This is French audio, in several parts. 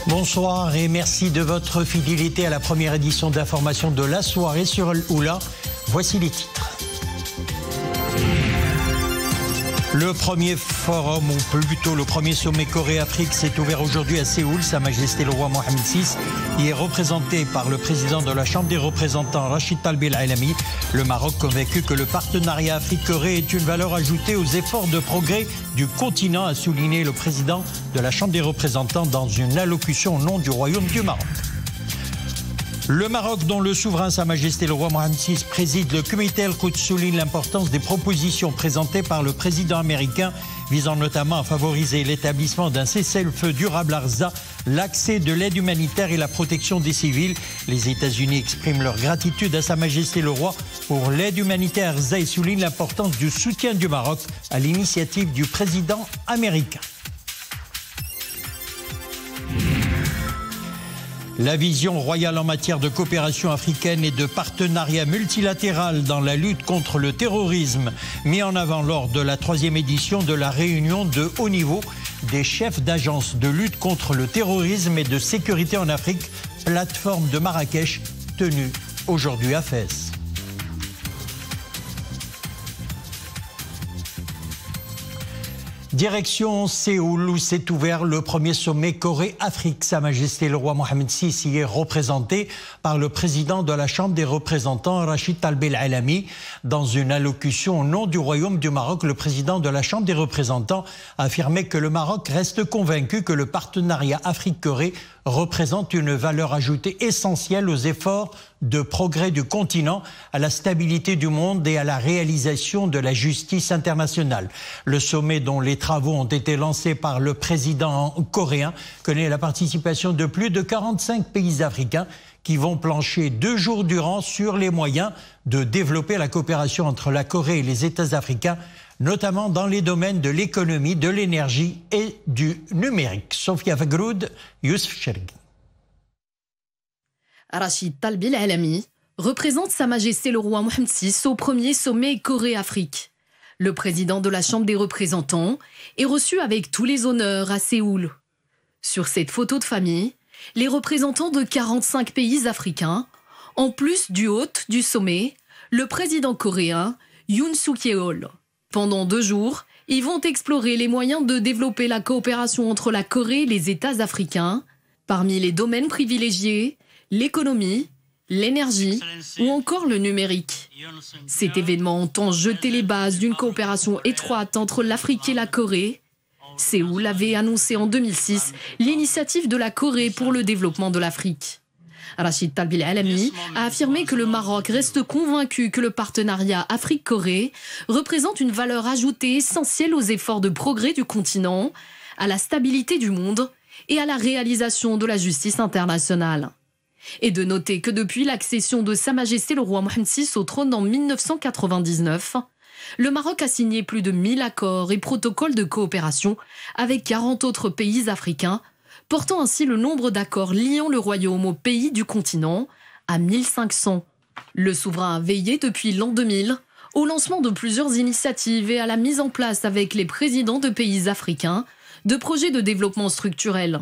Bonsoir et merci de votre fidélité à la première édition d'information de la soirée sur Al-Oula. Voici les titres. Le premier forum, ou plutôt le premier sommet Corée-Afrique, s'est ouvert aujourd'hui à Séoul. Sa Majesté le roi Mohammed VI y est représenté par le président de la Chambre des représentants, Rachid Talbi El-Alami. Le Maroc convaincu que le partenariat Afrique-Corée est une valeur ajoutée aux efforts de progrès du continent, a souligné le président de la Chambre des représentants dans une allocution au nom du Royaume du Maroc. Le Maroc, dont le souverain Sa Majesté le roi Mohammed VI préside le comité Al-Quds, souligne l'importance des propositions présentées par le président américain visant notamment à favoriser l'établissement d'un cessez-le-feu durable à Gaza, l'accès de l'aide humanitaire et la protection des civils. Les États-Unis expriment leur gratitude à Sa Majesté le roi pour l'aide humanitaire à Gaza et soulignent l'importance du soutien du Maroc à l'initiative du président américain. La vision royale en matière de coopération africaine et de partenariat multilatéral dans la lutte contre le terrorisme, mis en avant lors de la 3e édition de la réunion de haut niveau des chefs d'agences de lutte contre le terrorisme et de sécurité en Afrique, plateforme de Marrakech, tenue aujourd'hui à Fès. Direction Séoul, où s'est ouvert le premier sommet Corée-Afrique. Sa Majesté le roi Mohammed VI y est représenté par le président de la Chambre des représentants, Rachid Talbi El-Alami. Dans une allocution au nom du Royaume du Maroc, le président de la Chambre des représentants a affirmé que le Maroc reste convaincu que le partenariat Afrique-Corée représente une valeur ajoutée essentielle aux efforts de progrès du continent, à la stabilité du monde et à la réalisation de la justice internationale. Le sommet, dont les travaux ont été lancés par le président coréen, connaît la participation de plus de 45 pays africains qui vont plancher 2 jours durant sur les moyens de développer la coopération entre la Corée et les États africains, notamment dans les domaines de l'économie, de l'énergie et du numérique. Sofia Fagroud, Youssef Chergui. Rachid Talbi El-Alami représente Sa Majesté le roi Mohammed VI au premier sommet Corée-Afrique. Le président de la Chambre des représentants est reçu avec tous les honneurs à Séoul. Sur cette photo de famille, les représentants de 45 pays africains, en plus du hôte du sommet, le président coréen Yoon Suk-yeol. Pendant 2 jours, ils vont explorer les moyens de développer la coopération entre la Corée et les États africains. Parmi les domaines privilégiés, l'économie, l'énergie ou encore le numérique. Cet événement entend jeter les bases d'une coopération étroite entre l'Afrique et la Corée. Séoul avait annoncé en 2006 l'initiative de la Corée pour le développement de l'Afrique. Rachid Talbi El-Alami a affirmé que le Maroc reste convaincu que le partenariat Afrique-Corée représente une valeur ajoutée essentielle aux efforts de progrès du continent, à la stabilité du monde et à la réalisation de la justice internationale. Et de noter que depuis l'accession de Sa Majesté le roi Mohammed VI au trône en 1999, le Maroc a signé plus de 1000 accords et protocoles de coopération avec 40 autres pays africains, portant ainsi le nombre d'accords liant le royaume aux pays du continent à 1500. Le souverain a veillé depuis l'an 2000 au lancement de plusieurs initiatives et à la mise en place avec les présidents de pays africains de projets de développement structurel.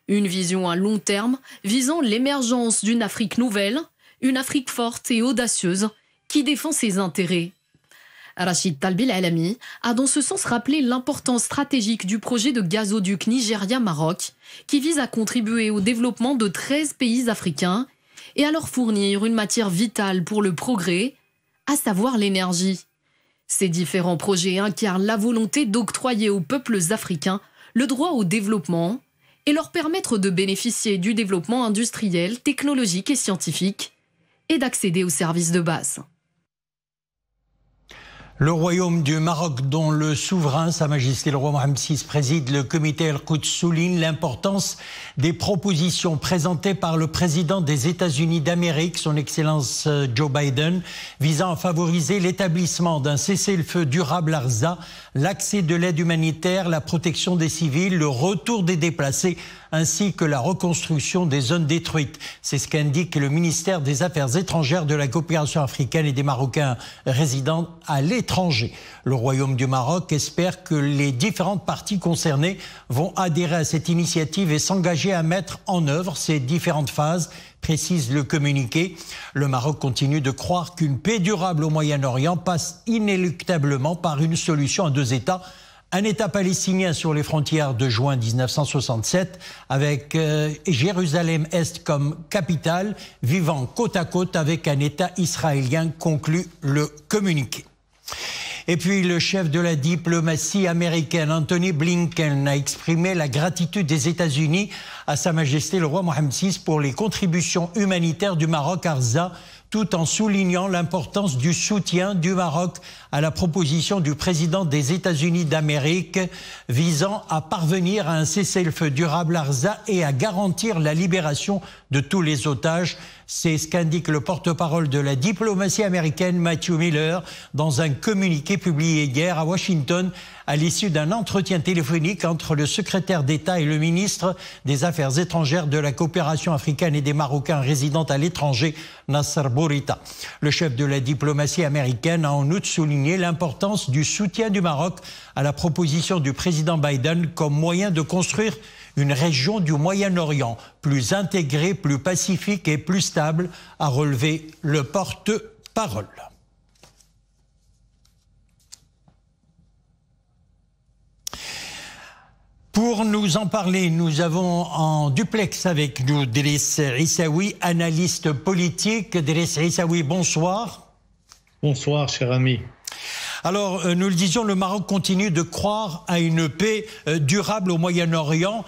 Une vision à long terme visant l'émergence d'une Afrique nouvelle, une Afrique forte et audacieuse qui défend ses intérêts. Rachid Talbi El-Alami a dans ce sens rappelé l'importance stratégique du projet de gazoduc Nigeria-Maroc qui vise à contribuer au développement de 13 pays africains et à leur fournir une matière vitale pour le progrès, à savoir l'énergie. Ces différents projets incarnent la volonté d'octroyer aux peuples africains le droit au développement et leur permettre de bénéficier du développement industriel, technologique et scientifique et d'accéder aux services de base. Le Royaume du Maroc, dont le souverain, Sa Majesté le roi Mohammed VI préside le comité Al-Quds, souligne l'importance des propositions présentées par le président des États-Unis d'Amérique, son Excellence Joe Biden, visant à favoriser l'établissement d'un cessez-le-feu durable à Gaza, l'accès de l'aide humanitaire, la protection des civils, le retour des déplacés, ainsi que la reconstruction des zones détruites. C'est ce qu'indique le ministère des Affaires étrangères, de la coopération africaine et des Marocains résidant à l'étranger. Le Royaume du Maroc espère que les différentes parties concernées vont adhérer à cette initiative et s'engager à mettre en œuvre ces différentes phases, précise le communiqué. Le Maroc continue de croire qu'une paix durable au Moyen-Orient passe inéluctablement par une solution à deux États. Un État palestinien sur les frontières de juin 1967, avec Jérusalem-Est comme capitale, vivant côte à côte avec un État israélien, conclut le communiqué. Et puis le chef de la diplomatie américaine, Anthony Blinken, a exprimé la gratitude des États-Unis à Sa Majesté le roi Mohammed VI pour les contributions humanitaires du Maroc à Arza, tout en soulignant l'importance du soutien du Maroc à la proposition du président des États-Unis d'Amérique visant à parvenir à un cessez-le-feu durable à Arza et à garantir la libération de tous les otages. C'est ce qu'indique le porte-parole de la diplomatie américaine, Matthew Miller, dans un communiqué publié hier à Washington à l'issue d'un entretien téléphonique entre le secrétaire d'État et le ministre des Affaires étrangères, de la coopération africaine et des Marocains résidant à l'étranger, Nasser Bourita. Le chef de la diplomatie américaine a en outre souligné l'importance du soutien du Maroc à la proposition du président Biden comme moyen de construire une région du Moyen-Orient plus intégrée, plus pacifique et plus stable, a relevé le porte-parole. Pour nous en parler, nous avons en duplex avec nous Driss Issaoui, analyste politique. Driss Issaoui, bonsoir. Bonsoir, cher ami. Alors, nous le disions, le Maroc continue de croire à une paix durable au Moyen-Orient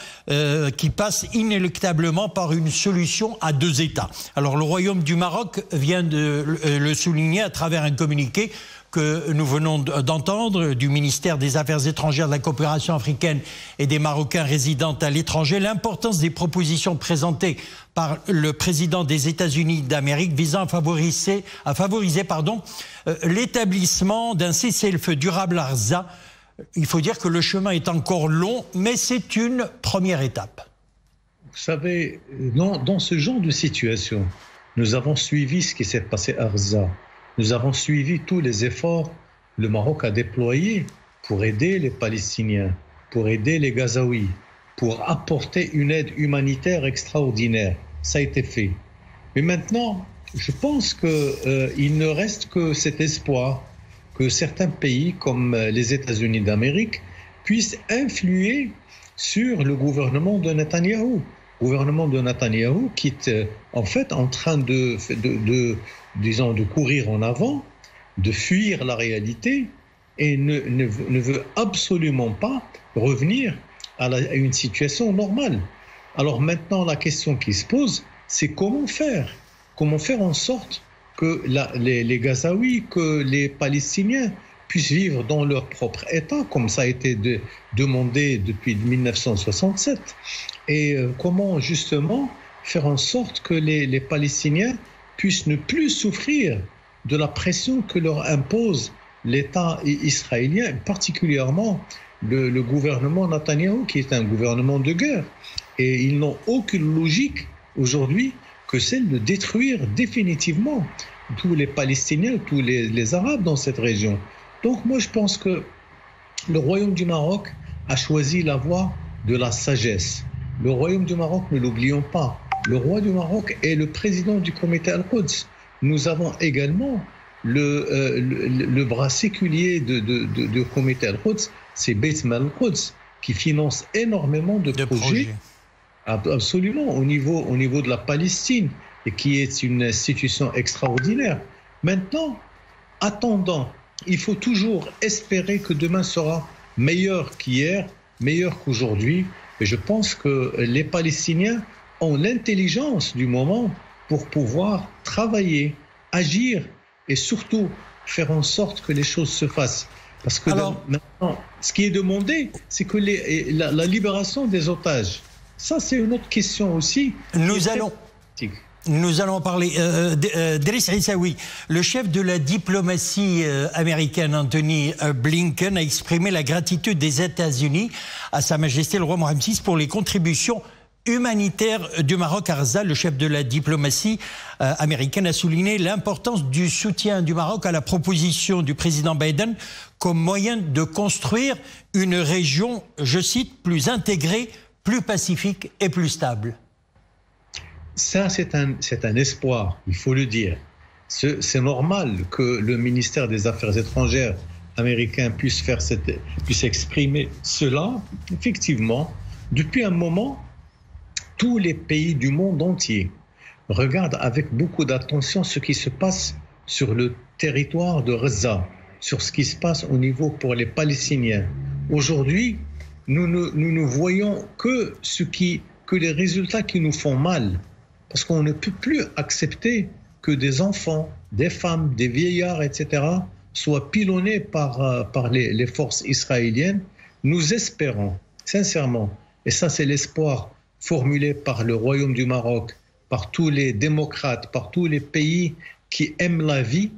qui passe inéluctablement par une solution à deux États. Alors, le Royaume du Maroc vient de le souligner à travers un communiqué que nous venons d'entendre du ministère des Affaires étrangères, de la coopération africaine et des Marocains résidant à l'étranger, l'importance des propositions présentées par le président des États-Unis d'Amérique visant à favoriser l'établissement d'un cessez-le-feu durable à Arza. Il faut dire que le chemin est encore long, mais c'est une première étape. Vous savez, dans ce genre de situation, nous avons suivi ce qui s'est passé à Arza. Nous avons suivi tous les efforts que le Maroc a déployés pour aider les Palestiniens, pour aider les Gazaouis, pour apporter une aide humanitaire extraordinaire. Ça a été fait. Mais maintenant, je pense qu'il ne reste que cet espoir que certains pays, comme les États-Unis d'Amérique, puissent influer sur le gouvernement de Netanyahou. Le gouvernement de Netanyahou qui est en fait en train de courir en avant, de fuir la réalité et ne veut absolument pas revenir à une situation normale. Alors maintenant, la question qui se pose, c'est comment faire en sorte que les Gazaouis, que les Palestiniens puissent vivre dans leur propre État, comme ça a été demandé depuis 1967, et comment justement faire en sorte que les Palestiniens puissent ne plus souffrir de la pression que leur impose l'État israélien, particulièrement le gouvernement Netanyahou, qui est un gouvernement de guerre. Et ils n'ont aucune logique aujourd'hui que celle de détruire définitivement tous les Palestiniens, tous les Arabes dans cette région. Donc moi je pense que le Royaume du Maroc a choisi la voie de la sagesse. Le Royaume du Maroc, ne l'oublions pas, le roi du Maroc est le président du comité Al-Quds. Nous avons également le bras séculier du comité Al-Quds, c'est Beit Al-Quds, qui finance énormément de projets. Absolument, au niveau de la Palestine, et qui est une institution extraordinaire. Maintenant, attendant, il faut toujours espérer que demain sera meilleur qu'hier, meilleur qu'aujourd'hui. Et je pense que les Palestiniens ont l'intelligence du moment pour pouvoir travailler, agir et surtout faire en sorte que les choses se fassent. Parce que maintenant, ce qui est demandé, c'est que la libération des otages. Ça, c'est une autre question aussi. Nous allons en parler. Driss Issaoui, le chef de la diplomatie américaine, Anthony Blinken, a exprimé la gratitude des États-Unis à Sa Majesté le roi Mohammed VI pour les contributions humanitaire du Maroc. Arzal, le chef de la diplomatie américaine, a souligné l'importance du soutien du Maroc à la proposition du président Biden comme moyen de construire une région, je cite, plus intégrée, plus pacifique et plus stable. Ça, c'est un espoir, il faut le dire. C'est normal que le ministère des Affaires étrangères américain puisse exprimer cela. Effectivement, depuis un moment, tous les pays du monde entier regardent avec beaucoup d'attention ce qui se passe sur le territoire de Gaza, sur ce qui se passe au niveau pour les Palestiniens. Aujourd'hui, nous ne voyons que les résultats qui nous font mal, parce qu'on ne peut plus accepter que des enfants, des femmes, des vieillards, etc., soient pilonnés par les forces israéliennes. Nous espérons, sincèrement, et ça c'est l'espoir formulé par le Royaume du Maroc, par tous les démocrates, par tous les pays qui aiment la vie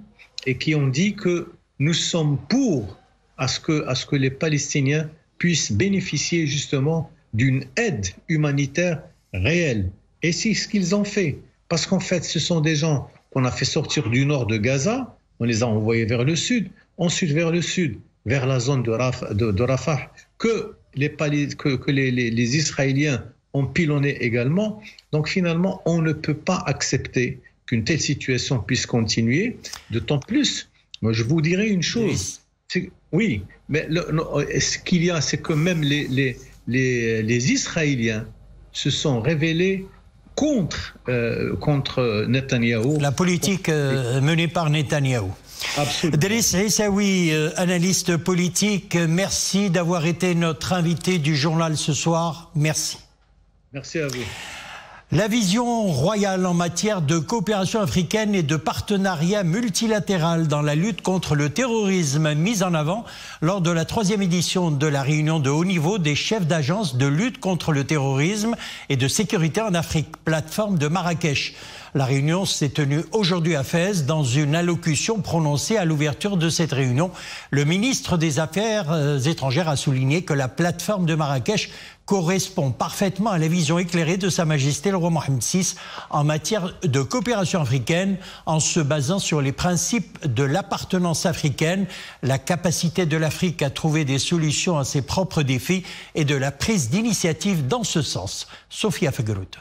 et qui ont dit que nous sommes pour à ce que les Palestiniens puissent bénéficier justement d'une aide humanitaire réelle. Et c'est ce qu'ils ont fait. Parce qu'en fait, ce sont des gens qu'on a fait sortir du nord de Gaza, on les a envoyés vers le sud, ensuite vers le sud, vers la zone de Rafah, que les Israéliens ont pilonné également. Donc finalement, on ne peut pas accepter qu'une telle situation puisse continuer, d'autant plus, moi je vous dirais une chose, oui, mais ce qu'il y a, c'est que même les Israéliens se sont révélés contre Netanyahou. La politique menée par Netanyahou. Absolument. Driss Essaoui, analyste politique, merci d'avoir été notre invité du journal ce soir. Merci. Merci à vous. La vision royale en matière de coopération africaine et de partenariat multilatéral dans la lutte contre le terrorisme mise en avant lors de la 3e édition de la réunion de haut niveau des chefs d'agence de lutte contre le terrorisme et de sécurité en Afrique, plateforme de Marrakech. La réunion s'est tenue aujourd'hui à Fès. Dans une allocution prononcée à l'ouverture de cette réunion, le ministre des Affaires étrangères a souligné que la plateforme de Marrakech correspond parfaitement à la vision éclairée de Sa Majesté le roi Mohamed VI en matière de coopération africaine, en se basant sur les principes de l'appartenance africaine, la capacité de l'Afrique à trouver des solutions à ses propres défis et de la prise d'initiative dans ce sens. Sophia Fegrout.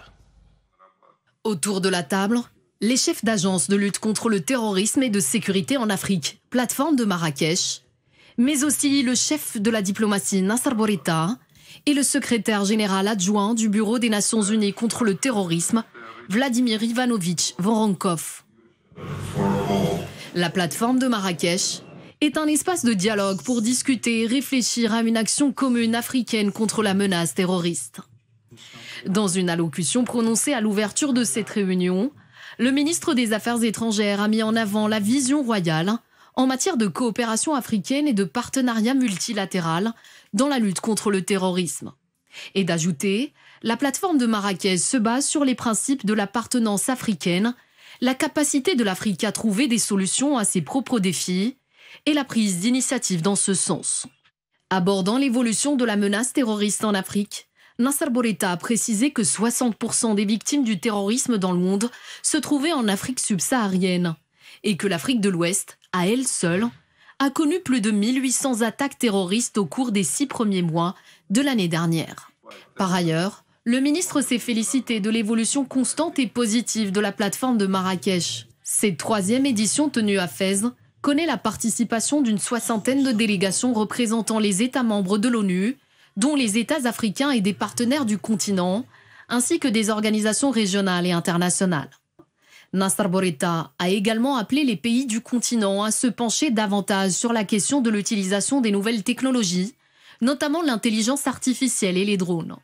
Autour de la table, les chefs d'agence de lutte contre le terrorisme et de sécurité en Afrique, plateforme de Marrakech, mais aussi le chef de la diplomatie Nasser Bourita et le secrétaire général adjoint du Bureau des Nations Unies contre le terrorisme, Vladimir Ivanovitch Voronkov. La plateforme de Marrakech est un espace de dialogue pour discuter et réfléchir à une action commune africaine contre la menace terroriste. Dans une allocution prononcée à l'ouverture de cette réunion, le ministre des Affaires étrangères a mis en avant la vision royale en matière de coopération africaine et de partenariat multilatéral dans la lutte contre le terrorisme. Et d'ajouter, la plateforme de Marrakech se base sur les principes de l'appartenance africaine, la capacité de l'Afrique à trouver des solutions à ses propres défis et la prise d'initiative dans ce sens. Abordant l'évolution de la menace terroriste en Afrique, Nasser Bourita a précisé que 60% des victimes du terrorisme dans le monde se trouvaient en Afrique subsaharienne et que l'Afrique de l'Ouest, à elle seule, a connu plus de 1800 attaques terroristes au cours des 6 premiers mois de l'année dernière. Par ailleurs, le ministre s'est félicité de l'évolution constante et positive de la plateforme de Marrakech. Cette 3e édition tenue à Fès connaît la participation d'une 60aine de délégations représentant les États membres de l'ONU, dont les États africains et des partenaires du continent, ainsi que des organisations régionales et internationales. Nasser Bourita a également appelé les pays du continent à se pencher davantage sur la question de l'utilisation des nouvelles technologies, notamment l'intelligence artificielle et les drones.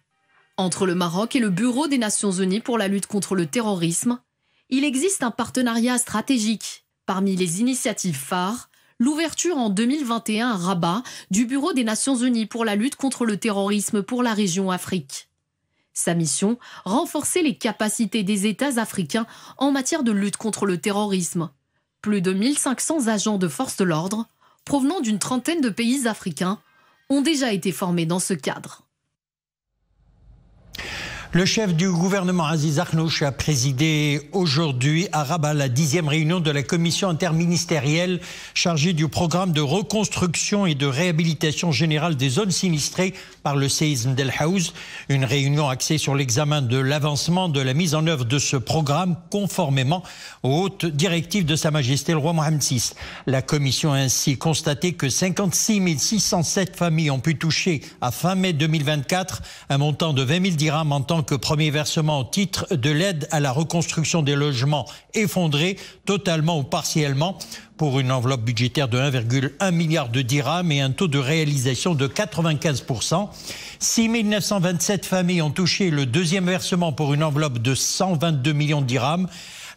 Entre le Maroc et le Bureau des Nations Unies pour la lutte contre le terrorisme, il existe un partenariat stratégique. Parmi les initiatives phares, l'ouverture en 2021 à Rabat du Bureau des Nations Unies pour la lutte contre le terrorisme pour la région Afrique. Sa mission, renforcer les capacités des États africains en matière de lutte contre le terrorisme. Plus de 1500 agents de force de l'ordre, provenant d'une 30aine de pays africains, ont déjà été formés dans ce cadre. Le chef du gouvernement Aziz Akhnouch a présidé aujourd'hui à Rabat la 10e réunion de la commission interministérielle chargée du programme de reconstruction et de réhabilitation générale des zones sinistrées par le séisme d'El Haouz. Une réunion axée sur l'examen de l'avancement de la mise en œuvre de ce programme conformément aux hautes directives de Sa Majesté le roi Mohammed VI. La commission a ainsi constaté que 56 607 familles ont pu toucher à fin mai 2024 un montant de 20 000 dirhams en tant que premier versement au titre de l'aide à la reconstruction des logements effondrés, totalement ou partiellement, pour une enveloppe budgétaire de 1,1 milliard de dirhams et un taux de réalisation de 95%. 6 927 familles ont touché le deuxième versement pour une enveloppe de 122 millions de dirhams.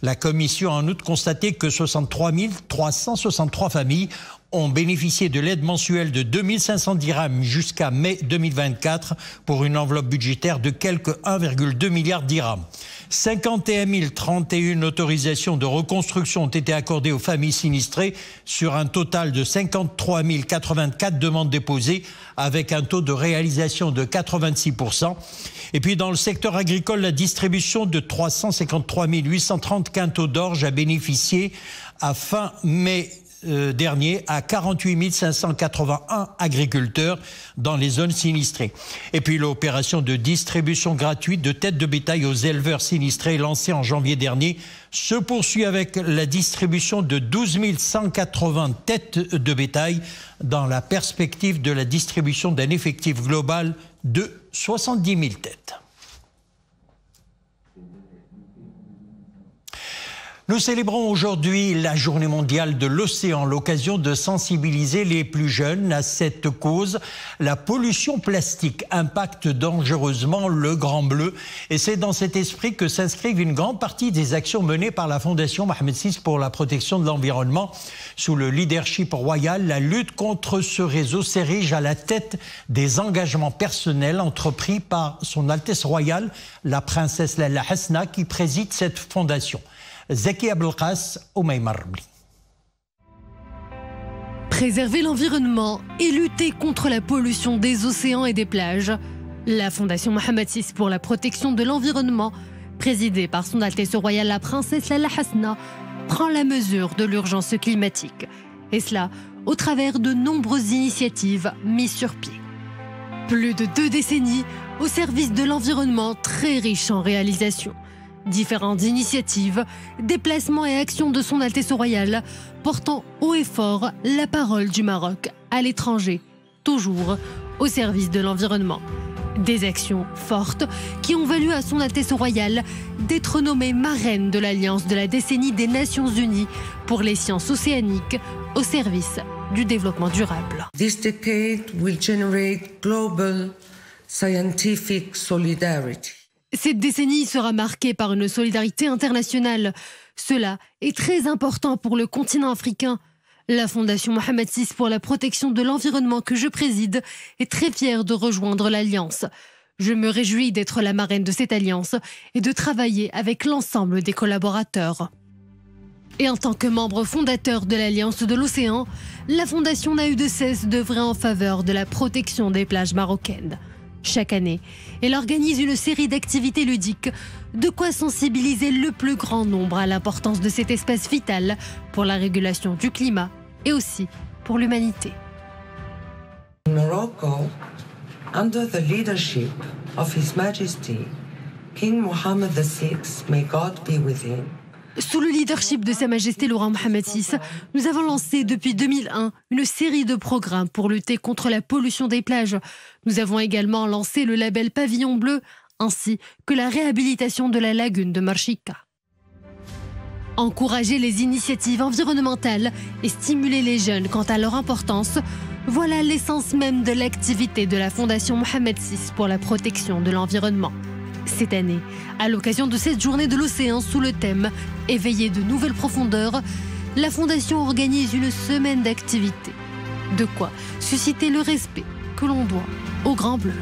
La commission a en outre constaté que 63 363 familles ont bénéficié de l'aide mensuelle de 2500 dirhams jusqu'à mai 2024 pour une enveloppe budgétaire de quelque 1,2 milliard de dirhams. 51 031 autorisations de reconstruction ont été accordées aux familles sinistrées sur un total de 53 084 demandes déposées avec un taux de réalisation de 86%. Et puis dans le secteur agricole, la distribution de 353 830 quintaux d'orge a bénéficié à fin mai dernier à 48 581 agriculteurs dans les zones sinistrées. Et puis l'opération de distribution gratuite de têtes de bétail aux éleveurs sinistrés lancée en janvier dernier se poursuit avec la distribution de 12 180 têtes de bétail dans la perspective de la distribution d'un effectif global de 70 000 têtes. Nous célébrons aujourd'hui la Journée mondiale de l'océan, l'occasion de sensibiliser les plus jeunes à cette cause. La pollution plastique impacte dangereusement le Grand Bleu et c'est dans cet esprit que s'inscrivent une grande partie des actions menées par la Fondation Mohammed VI pour la protection de l'environnement. Sous le leadership royal, la lutte contre ce réseau s'érige à la tête des engagements personnels entrepris par Son Altesse Royale, la princesse Lalla Hasna, qui préside cette fondation. Zaki Abdelkas, Oumay Rabli. Préserver l'environnement et lutter contre la pollution des océans et des plages. La Fondation Mohammed VI pour la protection de l'environnement, présidée par Son Altesse Royale la princesse Lalla Hasna, prend la mesure de l'urgence climatique. Et cela au travers de nombreuses initiatives mises sur pied. Plus de 2 décennies au service de l'environnement très riche en réalisations. Différentes initiatives, déplacements et actions de Son Altesse Royale portant haut et fort la parole du Maroc à l'étranger, toujours au service de l'environnement. Des actions fortes qui ont valu à Son Altesse Royale d'être nommée marraine de l'Alliance de la décennie des Nations Unies pour les sciences océaniques au service du développement durable. This decade will generate global scientific solidarity. Cette décennie sera marquée par une solidarité internationale. Cela est très important pour le continent africain. La Fondation Mohammed VI pour la protection de l'environnement que je préside est très fière de rejoindre l'Alliance. Je me réjouis d'être la marraine de cette alliance et de travailler avec l'ensemble des collaborateurs. Et en tant que membre fondateur de l'Alliance de l'Océan, la Fondation n'a eu de cesse d'œuvrer en faveur de la protection des plages marocaines. Chaque année, elle organise une série d'activités ludiques, de quoi sensibiliser le plus grand nombre à l'importance de cette espèce vitale pour la régulation du climat et aussi pour l'humanité. Morocco, under the leadership of His Majesty, King Mohammed VI, may God be with him. Sous le leadership de Sa Majesté le roi Mohammed VI, nous avons lancé depuis 2001 une série de programmes pour lutter contre la pollution des plages. Nous avons également lancé le label Pavillon Bleu, ainsi que la réhabilitation de la lagune de Marchika. Encourager les initiatives environnementales et stimuler les jeunes quant à leur importance, voilà l'essence même de l'activité de la Fondation Mohammed VI pour la protection de l'environnement. Cette année, à l'occasion de cette journée de l'océan sous le thème « Éveiller de nouvelles profondeurs », la Fondation organise une semaine d'activités. De quoi susciter le respect que l'on doit au Grand Bleu.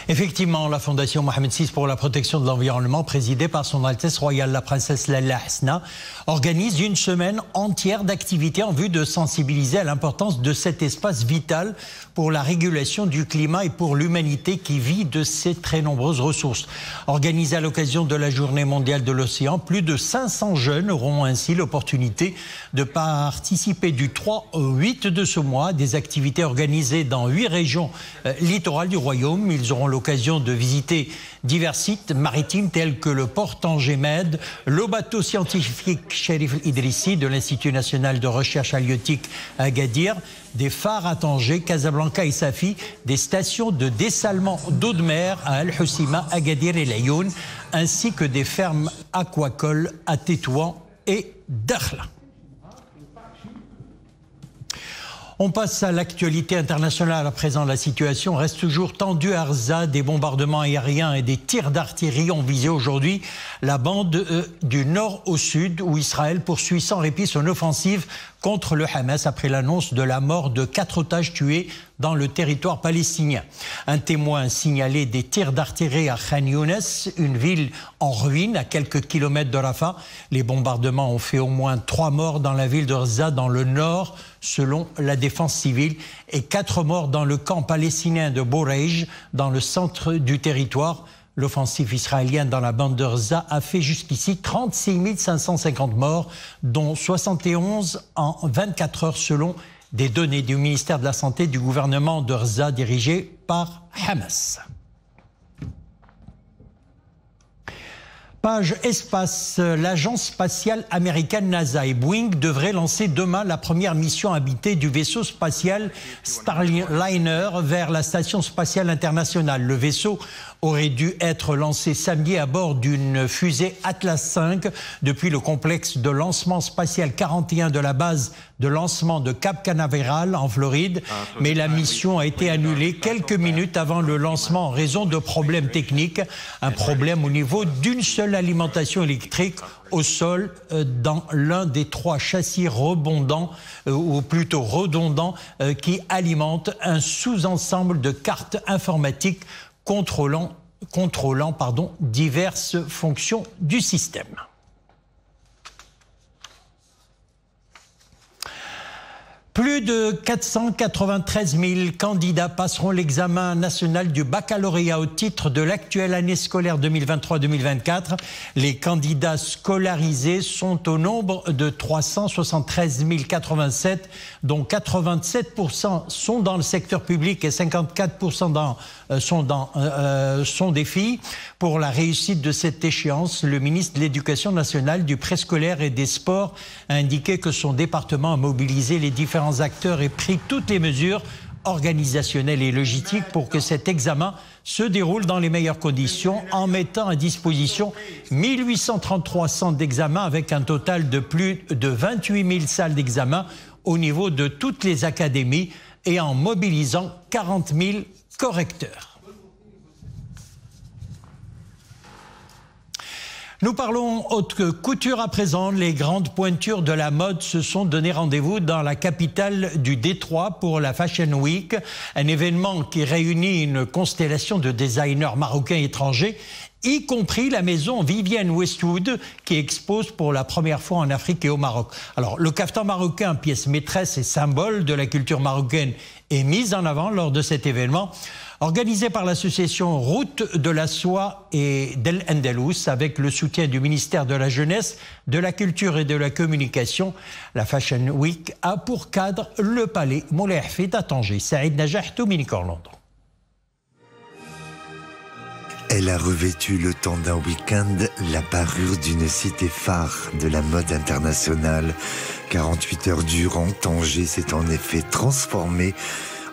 Effectivement, la Fondation Mohamed VI pour la protection de l'environnement, présidée par son Altesse Royale la Princesse Lalla Hasna, organise une semaine entière d'activités en vue de sensibiliser à l'importance de cet espace vital pour la régulation du climat et pour l'humanité qui vit de ses très nombreuses ressources. Organisée à l'occasion de la Journée mondiale de l'océan, plus de 500 jeunes auront ainsi l'opportunité de participer du 3 au 8 de ce mois à des activités organisées dans 8 régions littorales du royaume. Ils auront l'occasion de visiter divers sites maritimes tels que le port Tanger-Med, le bateau scientifique Sherif Idrissi de l'Institut national de recherche halieutique à Agadir, des phares à Tanger, Casablanca et Safi, des stations de dessalement d'eau de mer à Al-Hoceima, Agadir et Laayoune, ainsi que des fermes aquacoles à Tétouan et Dakhla. On passe à l'actualité internationale à présent. La situation reste toujours tendue à Arza. Des bombardements aériens et des tirs d'artillerie ont visé aujourd'hui la bande du nord au sud où Israël poursuit sans répit son offensive contre le Hamas après l'annonce de la mort de 4 otages tués dans le territoire palestinien. Un témoin a signalé des tirs d'artillerie à Khan Younes, une ville en ruine à quelques kilomètres de Rafah. Les bombardements ont fait au moins 3 morts dans la ville de Arza dans le nord, selon la défense civile, et 4 morts dans le camp palestinien de Boureij, dans le centre du territoire. L'offensive israélienne dans la bande de Gaza a fait jusqu'ici 36 550 morts, dont 71 en 24 heures selon des données du ministère de la Santé du gouvernement de Gaza dirigé par Hamas. Page espace, l'agence spatiale américaine NASA et Boeing devraient lancer demain la première mission habitée du vaisseau spatial Starliner vers la station spatiale internationale. Le vaisseau aurait dû être lancé samedi à bord d'une fusée Atlas V depuis le complexe de lancement spatial 41 de la base de lancement de Cap Canaveral en Floride, mais la mission a été annulée quelques minutes avant le lancement en raison de problèmes techniques, un problème au niveau d'une seule alimentation électrique au sol dans l'un des 3 châssis redondants qui alimentent un sous-ensemble de cartes informatiques contrôlant diverses fonctions du système. Plus de 493 000 candidats passeront l'examen national du baccalauréat au titre de l'actuelle année scolaire 2023-2024. Les candidats scolarisés sont au nombre de 373 087, dont 87% sont dans le secteur public et 54% sont des filles. Pour la réussite de cette échéance, le ministre de l'Éducation nationale, du préscolaire et des sports a indiqué que son département a mobilisé les différents acteurs et pris toutes les mesures organisationnelles et logistiques pour que cet examen se déroule dans les meilleures conditions en mettant à disposition 1833 centres d'examen avec un total de plus de 28 000 salles d'examen au niveau de toutes les académies et en mobilisant 40 000 correcteurs. Nous parlons haute couture à présent. Les grandes pointures de la mode se sont donné rendez-vous dans la capitale du Détroit pour la Fashion Week, un événement qui réunit une constellation de designers marocains et étrangers, y compris la maison Vivienne Westwood qui expose pour la première fois en Afrique et au Maroc. Alors, le caftan marocain, pièce maîtresse et symbole de la culture marocaine, est mis en avant lors de cet événement. Organisé par l'association Route de la Soie et d'El Andalous avec le soutien du ministère de la Jeunesse, de la Culture et de la Communication, la Fashion Week a pour cadre le palais Moulay Hafid à Tanger. Saïd Najah, Dominique Orlando. Elle a revêtu le temps d'un week-end la parure d'une cité phare de la mode internationale. 48 heures durant, Tanger s'est en effet transformé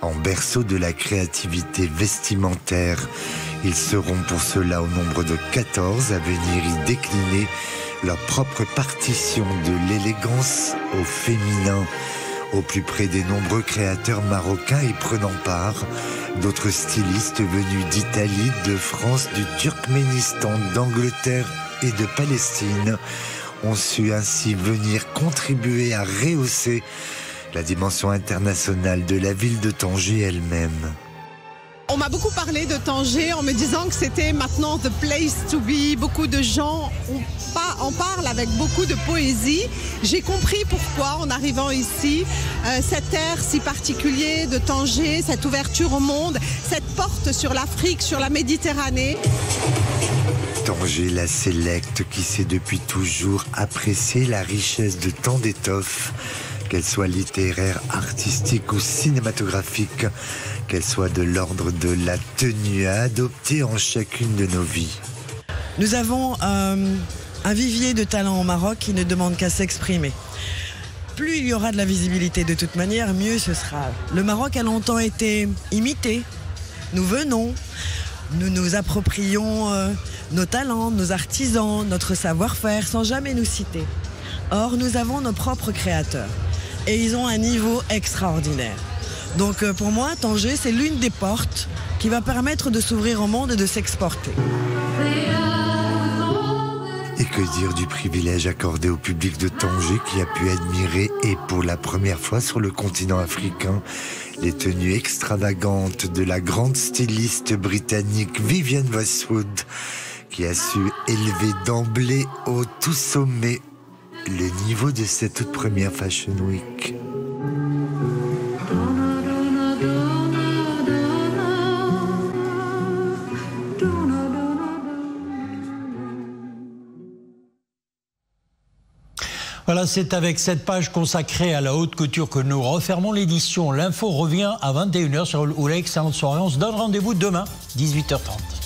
en berceau de la créativité vestimentaire. Ils seront pour cela au nombre de 14 à venir y décliner leur propre partition de l'élégance au féminin. Au plus près des nombreux créateurs marocains y prenant part, d'autres stylistes venus d'Italie, de France, du Turkménistan, d'Angleterre et de Palestine ont su ainsi venir contribuer à rehausser la dimension internationale de la ville de Tanger elle-même. On m'a beaucoup parlé de Tanger en me disant que c'était maintenant the place to be. Beaucoup de gens en parlent avec beaucoup de poésie. J'ai compris pourquoi en arrivant ici. Cet air si particulier de Tanger, cette ouverture au monde, cette porte sur l'Afrique, sur la Méditerranée. Tanger, la sélecte qui sait depuis toujours apprécier la richesse de tant d'étoffes, qu'elles soient littéraires, artistiques ou cinématographiques, qu'elles soient de l'ordre de la tenue à adopter en chacune de nos vies. Nous avons un vivier de talent au Maroc qui ne demande qu'à s'exprimer. Plus il y aura de la visibilité de toute manière, mieux ce sera. Le Maroc a longtemps été imité. Nous venons, nous nous approprions nos talents, nos artisans, notre savoir-faire sans jamais nous citer. Or, nous avons nos propres créateurs et ils ont un niveau extraordinaire. Donc pour moi, Tanger, c'est l'une des portes qui va permettre de s'ouvrir au monde et de s'exporter. Et que dire du privilège accordé au public de Tanger qui a pu admirer, et pour la première fois sur le continent africain, les tenues extravagantes de la grande styliste britannique Vivienne Westwood, qui a su élever d'emblée au tout sommet le niveau de cette toute première Fashion Week. Voilà, c'est avec cette page consacrée à la haute couture que nous refermons l'édition. L'info revient à 21h sur Oula. Excellente soirée. On se donne rendez-vous demain, 18h30.